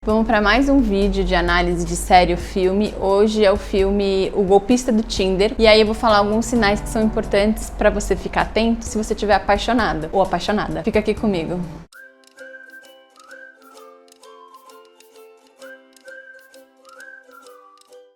Vamos para mais um vídeo de análise de série ou filme. Hoje é o filme O Golpista do Tinder. E aí eu vou falar alguns sinais que são importantes para você ficar atento se você estiver apaixonada ou apaixonada. Fica aqui comigo.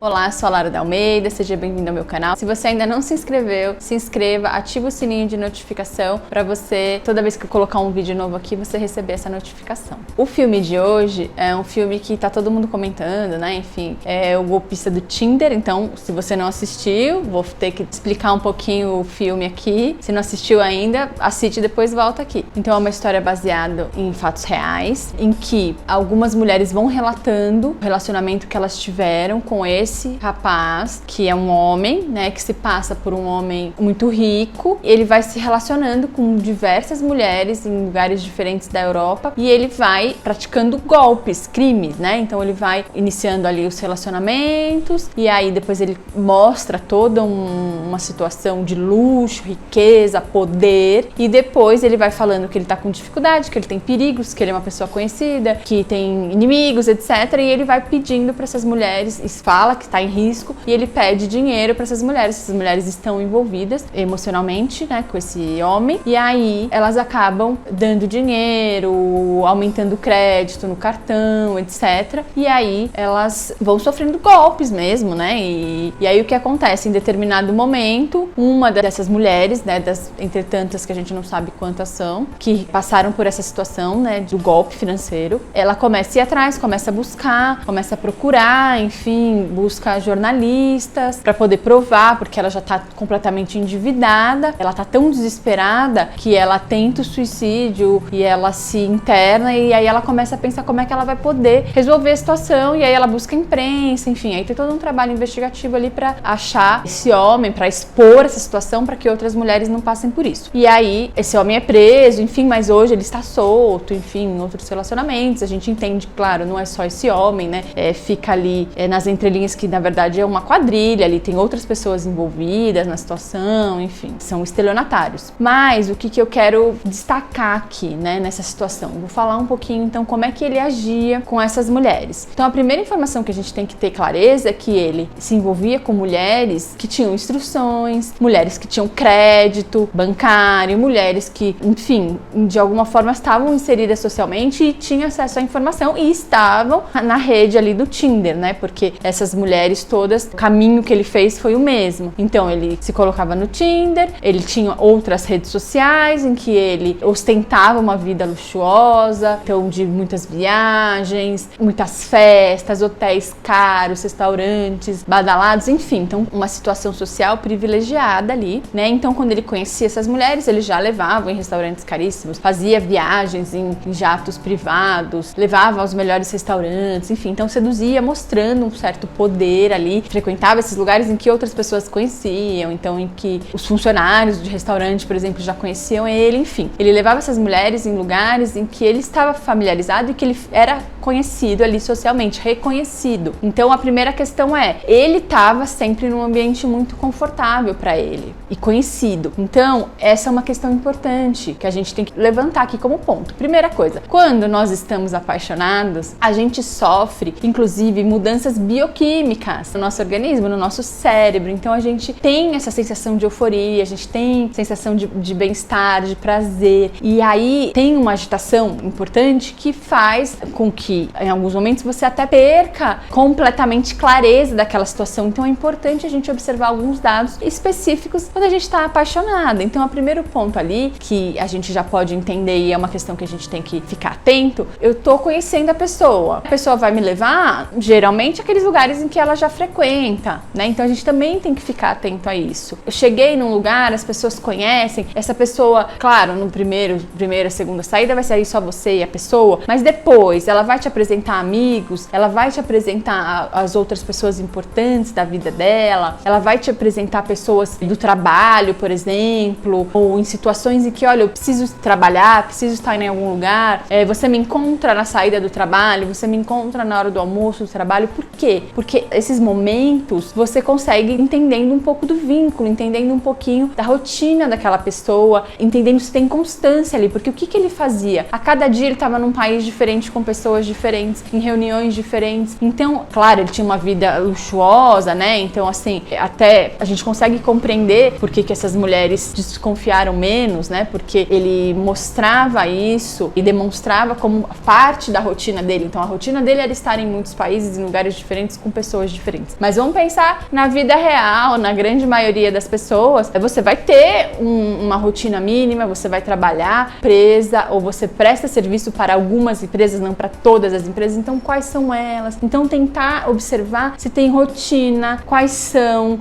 Olá, sou a Lara de Almeida, seja bem-vindo ao meu canal. Se você ainda não se inscreveu, se inscreva, ativa o sininho de notificação para você, toda vez que eu colocar um vídeo novo aqui, você receber essa notificação. O filme de hoje é um filme que tá todo mundo comentando, né? Enfim, é O Golpista do Tinder. Então, se você não assistiu, vou ter que explicar um pouquinho o filme aqui. Se não assistiu ainda, assiste e depois volta aqui. Então, é uma história baseada em fatos reais, em que algumas mulheres vão relatando o relacionamento que elas tiveram com esse rapaz, que é um homem, né, que se passa por um homem muito rico. Ele vai se relacionando com diversas mulheres em lugares diferentes da Europa e ele vai praticando golpes, crimes, né? Então ele vai iniciando ali os relacionamentos e aí depois ele mostra toda uma situação de luxo, riqueza, poder, e depois ele vai falando que ele tá com dificuldade, que ele tem perigos, que ele é uma pessoa conhecida, que tem inimigos, etc. E ele vai pedindo para essas mulheres, e fala que está em risco, e ele pede dinheiro para essas mulheres estão envolvidas emocionalmente, né, com esse homem, e aí elas acabam dando dinheiro, aumentando o crédito no cartão, etc. E aí elas vão sofrendo golpes mesmo, né, e aí o que acontece? Em determinado momento, uma dessas mulheres, né, entre tantas que a gente não sabe quantas são, que passaram por essa situação, né, do golpe financeiro, ela começa a ir atrás, começa a buscar, começa a procurar, enfim, busca jornalistas para poder provar, porque ela já tá completamente endividada, ela tá tão desesperada que ela tenta o suicídio e ela se interna, e aí ela começa a pensar como é que ela vai poder resolver a situação, e aí ela busca a imprensa, enfim, aí tem todo um trabalho investigativo ali para achar esse homem, para expor essa situação para que outras mulheres não passem por isso. E aí esse homem é preso, enfim, mas hoje ele está solto, enfim, em outros relacionamentos. A gente entende, claro, não é só esse homem, né, fica ali nas entrelinhas que na verdade é uma quadrilha, ali tem outras pessoas envolvidas na situação, enfim, são estelionatários. Mas o que eu quero destacar aqui, né, nessa situação? Vou falar um pouquinho então como é que ele agia com essas mulheres. Então a primeira informação que a gente tem que ter clareza é que ele se envolvia com mulheres que tinham instruções, mulheres que tinham crédito bancário, mulheres que, enfim, de alguma forma estavam inseridas socialmente e tinham acesso à informação e estavam na rede ali do Tinder, né, porque essas mulheres todas, o caminho que ele fez foi o mesmo. Então ele se colocava no Tinder, ele tinha outras redes sociais em que ele ostentava uma vida luxuosa, então de muitas viagens, muitas festas, hotéis caros, restaurantes badalados, enfim, então uma situação social privilegiada ali, né? Então quando ele conhecia essas mulheres, ele já levava em restaurantes caríssimos, fazia viagens em jatos privados, levava aos melhores restaurantes, enfim, então seduzia, mostrando um certo poder ali, frequentava esses lugares em que outras pessoas conheciam, então em que os funcionários de restaurante, por exemplo, já conheciam ele, enfim. Ele levava essas mulheres em lugares em que ele estava familiarizado e que ele era conhecido ali socialmente, reconhecido. Então a primeira questão é, ele estava sempre num ambiente muito confortável para ele e conhecido. Então essa é uma questão importante que a gente tem que levantar aqui como ponto. Primeira coisa, quando nós estamos apaixonados, a gente sofre, inclusive, mudanças bioquímicas no nosso organismo, no nosso cérebro. Então a gente tem essa sensação de euforia, a gente tem sensação de bem-estar, de prazer, e aí tem uma agitação importante que faz com que em alguns momentos você até perca completamente clareza daquela situação. Então é importante a gente observar alguns dados específicos quando a gente está apaixonada. Então o primeiro ponto ali que a gente já pode entender, e é uma questão que a gente tem que ficar atento, eu tô conhecendo a pessoa vai me levar geralmente àqueles lugares em que ela já frequenta, né? Então a gente também tem que ficar atento a isso. Eu cheguei num lugar, as pessoas conhecem, essa pessoa, claro, no primeira, segunda saída vai ser só você e a pessoa, mas depois ela vai te apresentar amigos, ela vai te apresentar as outras pessoas importantes da vida dela, ela vai te apresentar pessoas do trabalho, por exemplo, ou em situações em que, olha, eu preciso trabalhar, preciso estar em algum lugar, você me encontra na saída do trabalho, você me encontra na hora do almoço, do trabalho. Por quê? Porque porque esses momentos você consegue entendendo um pouco do vínculo, entendendo um pouquinho da rotina daquela pessoa, entendendo se tem constância ali, porque o que ele fazia? A cada dia ele estava num país diferente, com pessoas diferentes, em reuniões diferentes. Então, claro, ele tinha uma vida luxuosa, né? Então, assim, até a gente consegue compreender por que essas mulheres desconfiaram menos, né? Porque ele mostrava isso e demonstrava como parte da rotina dele. Então, a rotina dele era estar em muitos países, em lugares diferentes, com pessoas diferentes. Mas vamos pensar na vida real, na grande maioria das pessoas, você vai ter uma rotina mínima, você vai trabalhar presa, ou você presta serviço para algumas empresas, não para todas as empresas. Então, quais são elas? Então, tentar observar se tem rotina, quais são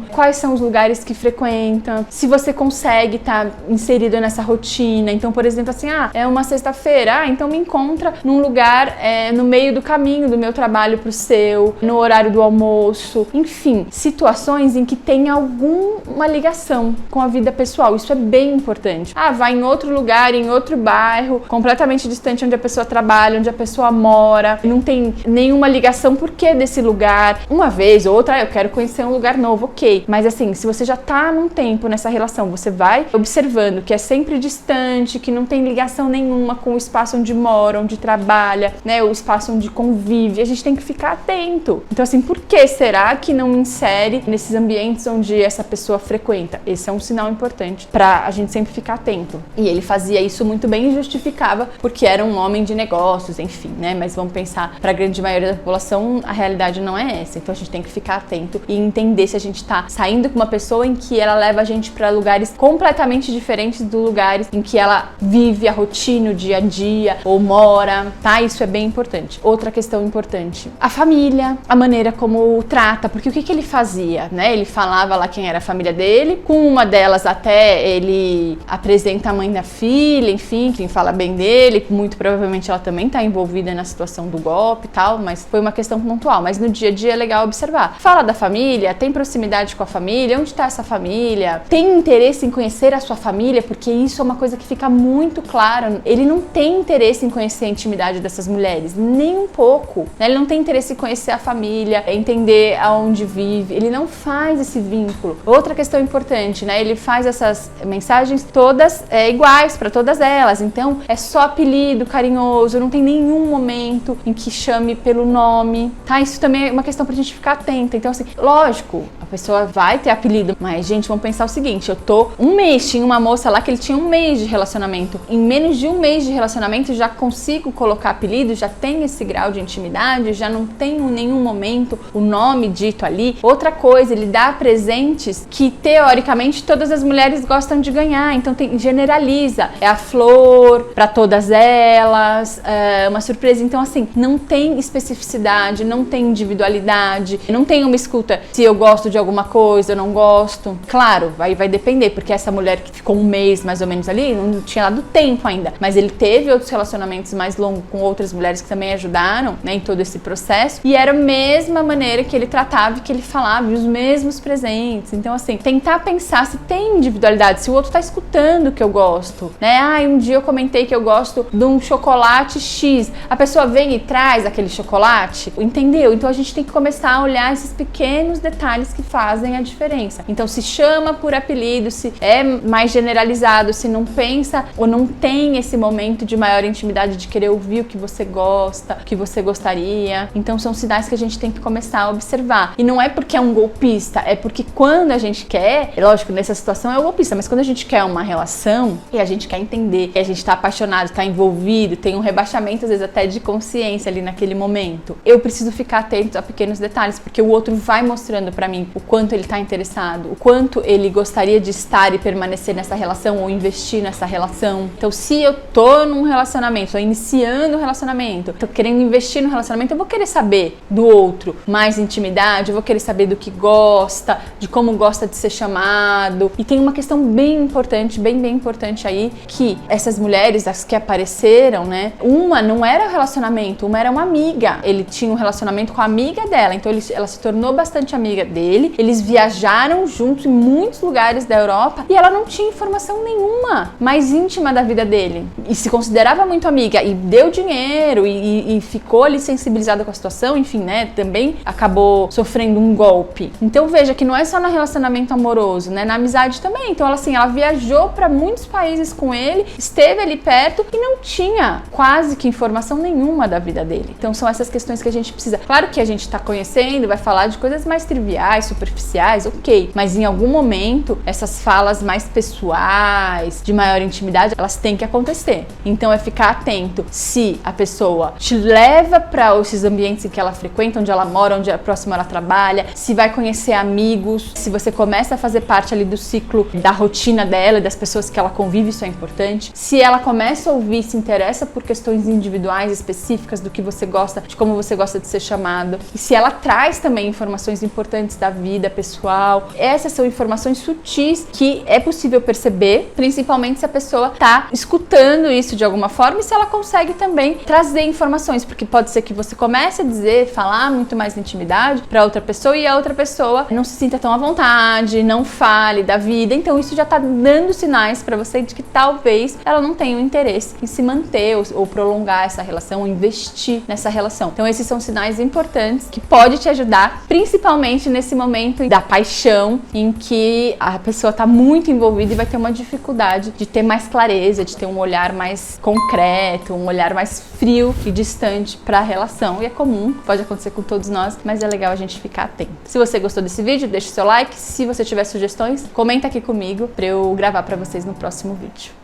os lugares que frequentam, se você consegue estar inserido nessa rotina. Então, por exemplo, assim, é uma sexta-feira, então me encontra num lugar no meio do caminho do meu trabalho pro seu, no horário do almoço, enfim, situações em que tem alguma ligação com a vida pessoal. Isso é bem importante. Vai em outro lugar, em outro bairro, completamente distante onde a pessoa trabalha, onde a pessoa mora, não tem nenhuma ligação, por que desse lugar? Uma vez ou outra, eu quero conhecer um lugar novo, ok. Mas assim, se você já tá num tempo nessa relação, você vai observando que é sempre distante, que não tem ligação nenhuma com o espaço onde mora, onde trabalha, né? O espaço onde convive. A gente tem que ficar atento. Então assim, por que será que não me insere nesses ambientes onde essa pessoa frequenta? Esse é um sinal importante pra a gente sempre ficar atento. E ele fazia isso muito bem e justificava porque era um homem de negócios, enfim, né? Mas vamos pensar, pra grande maioria da população, a realidade não é essa. Então a gente tem que ficar atento e entender se a gente tá saindo com uma pessoa em que ela leva a gente pra lugares completamente diferentes dos lugares em que ela vive a rotina, o dia a dia, ou mora, tá? Isso é bem importante. Outra questão importante, a família, a maneira como o trata, porque o que ele fazia, né? Ele falava lá quem era a família dele, com uma delas até ele apresenta a mãe da filha, enfim, quem fala bem dele, muito provavelmente ela também tá envolvida na situação do golpe e tal, mas foi uma questão pontual. Mas no dia a dia é legal observar. Fala da família, tem proximidade com a família, onde tá essa família, tem interesse em conhecer a sua família, porque isso é uma coisa que fica muito claro. Ele não tem interesse em conhecer a intimidade dessas mulheres, nem um pouco, né? Ele não tem interesse em conhecer a família, entender aonde vive, ele não faz esse vínculo. Outra questão importante, né? Ele faz essas mensagens todas iguais para todas elas, então é só apelido carinhoso, não tem nenhum momento em que chame pelo nome, tá? Isso também é uma questão pra gente ficar atenta. Então assim, lógico, a pessoa vai ter apelido, mas gente, vamos pensar o seguinte, eu tô um mês, tinha uma moça lá que ele tinha um mês de relacionamento, em menos de um mês de relacionamento já consigo colocar apelido, já tem esse grau de intimidade, já não tenho em nenhum momento o nome dito ali. Outra coisa, ele dá presentes que teoricamente todas as mulheres gostam de ganhar, então generaliza, é a flor para todas elas, uma surpresa. Então assim, não tem especificidade, não tem individualidade, não tem uma escuta se eu gosto de alguma coisa, eu não gosto. Claro, vai depender, porque essa mulher que ficou um mês mais ou menos ali, não tinha dado tempo ainda, mas ele teve outros relacionamentos mais longos com outras mulheres que também ajudaram, né, em todo esse processo, e era a mesma maneira que ele tratava e que ele falava, e os mesmos presentes. Então assim, tentar pensar se tem individualidade, se o outro tá escutando o que eu gosto, né? Um dia eu comentei que eu gosto de um chocolate X, a pessoa vem e traz aquele chocolate, entendeu? Então a gente tem que começar a olhar esses pequenos detalhes que fazem a diferença. Então se chama por apelido, se é mais generalizado, se não pensa ou não tem esse momento de maior intimidade, de querer ouvir o que você gosta, o que você gostaria. Então são sinais que a gente tem que começar a observar. E não é porque é um golpista, é porque quando a gente quer, lógico, nessa situação é o golpista, mas quando a gente quer uma relação e a gente quer entender, e a gente tá apaixonado, tá envolvido, tem um rebaixamento às vezes até de consciência ali naquele momento, eu preciso ficar atento a pequenos detalhes, porque o outro vai mostrando pra mim o quanto ele tá interessado, o quanto ele gostaria de estar e permanecer nessa relação ou investir nessa relação. Então se eu tô num relacionamento, tô iniciando um relacionamento, tô querendo investir no relacionamento, eu vou querer saber do outro mais intimidade, eu vou querer saber do que gosta, de como gosta de ser chamado. E tem uma questão bem importante, bem importante aí, que essas mulheres, as que apareceram, né, uma não era relacionamento, uma era uma amiga. Ele tinha um relacionamento com a amiga dela, então ela se tornou bastante amiga dele, eles viajaram juntos em muitos lugares da Europa e ela não tinha informação nenhuma mais íntima da vida dele. E se considerava muito amiga e deu dinheiro e ficou ali sensibilizada com a situação, enfim, né, também acabou sofrendo um golpe. Então veja que não é só no relacionamento amoroso, né? Na amizade também. Então ela viajou para muitos países com ele, esteve ali perto e não tinha quase que informação nenhuma da vida dele. Então são essas questões que a gente precisa. Claro que a gente tá conhecendo, vai falar de coisas mais triviais, superficiais, ok. Mas em algum momento, essas falas mais pessoais, de maior intimidade, elas têm que acontecer. Então é ficar atento se a pessoa te leva para esses ambientes em que ela frequenta, onde ela mora, onde próximo ela trabalha, se vai conhecer amigos, se você começa a fazer parte ali do ciclo da rotina dela e das pessoas que ela convive, isso é importante. Se ela começa a ouvir, se interessa por questões individuais específicas do que você gosta, de como você gosta de ser chamado. E se ela traz também informações importantes da vida pessoal. Essas são informações sutis que é possível perceber, principalmente se a pessoa tá escutando isso de alguma forma e se ela consegue também trazer informações, porque pode ser que você comece a dizer, falar muito mais na intimidade para outra pessoa e a outra pessoa não se sinta tão à vontade, não fale da vida. Então isso já tá dando sinais para você de que talvez ela não tenha um interesse em se manter ou prolongar essa relação, ou investir nessa relação. Então esses são sinais importantes que pode te ajudar, principalmente nesse momento da paixão, em que a pessoa tá muito envolvida e vai ter uma dificuldade de ter mais clareza, de ter um olhar mais concreto, um olhar mais frio e distante para a relação. E é comum, pode acontecer com todos nós, mas é legal a gente ficar atento. Se você gostou desse vídeo, deixa o seu like. Se você tiver sugestões, comenta aqui comigo para eu gravar para vocês no próximo vídeo.